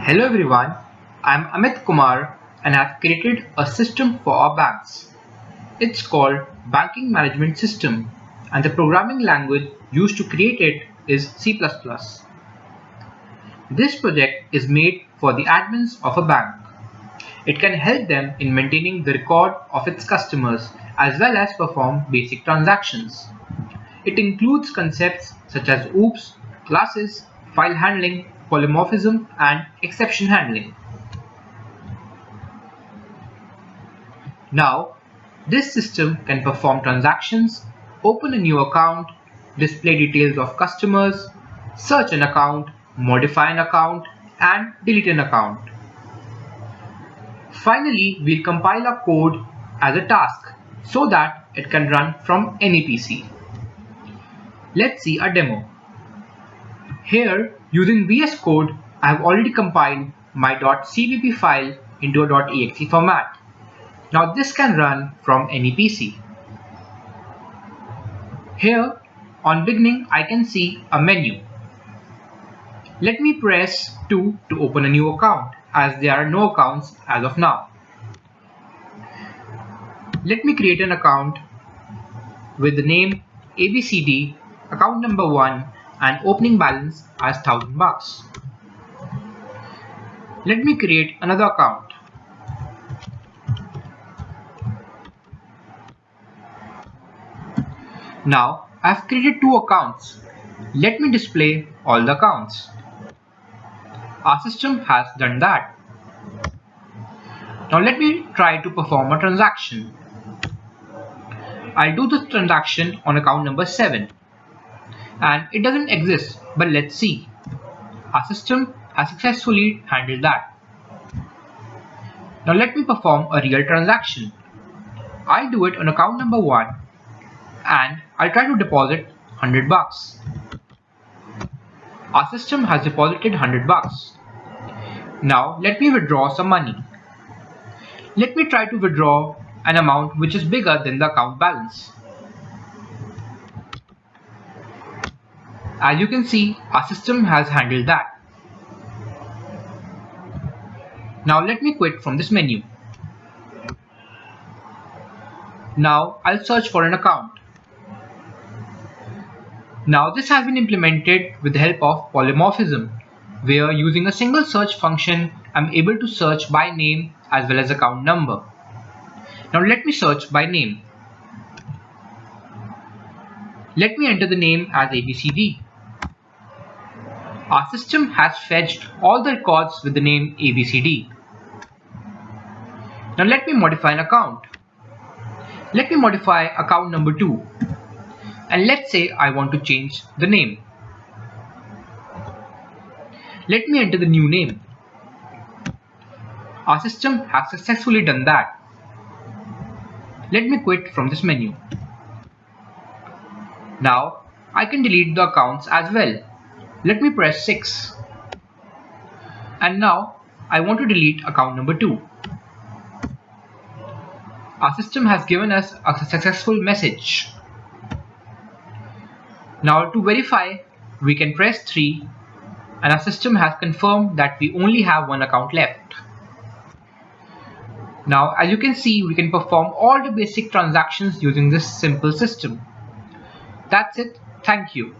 Hello everyone, I am Amit Kumar and I have created a system for our banks. It's called Banking Management System and the programming language used to create it is C++. This project is made for the admins of a bank. It can help them in maintaining the record of its customers as well as perform basic transactions. It includes concepts such as OOPs, classes, file handling, polymorphism, and exception handling. Now, this system can perform transactions, open a new account, display details of customers, search an account, modify an account, and delete an account. Finally, we'll compile our code as a task so that it can run from any PC. Let's see a demo. Here, using VS Code, I have already compiled my .cpp file into a .exe format. Now this can run from any PC. Here, on beginning, I can see a menu. Let me press 2 to open a new account, as there are no accounts as of now. Let me create an account with the name ABCD, account number 1, and opening balance as $1000. Let me create another account. Now I have created two accounts. Let me display all the accounts. Our system has done that. Now let me try to perform a transaction. I'll do this transaction on account number 7. And it doesn't exist, but let's see. Our system has successfully handled that. Now let me perform a real transaction. I'll do it on account number 1 and I'll try to deposit $100. Our system has deposited $100. Now let me withdraw some money. Let me try to withdraw an amount which is bigger than the account balance. As you can see, our system has handled that. Now let me quit from this menu. Now I'll search for an account. Now this has been implemented with the help of polymorphism, where using a single search function, I'm able to search by name as well as account number. Now let me search by name. Let me enter the name as ABCD. Our system has fetched all the records with the name ABCD. Now let me modify an account. Let me modify account number 2. And let's say I want to change the name. Let me enter the new name. Our system has successfully done that. Let me quit from this menu. Now I can delete the accounts as well. Let me press 6. And now I want to delete account number 2. Our system has given us a successful message. Now to verify, we can press 3 and our system has confirmed that we only have one account left. Now as you can see, we can perform all the basic transactions using this simple system. That's it. Thank you.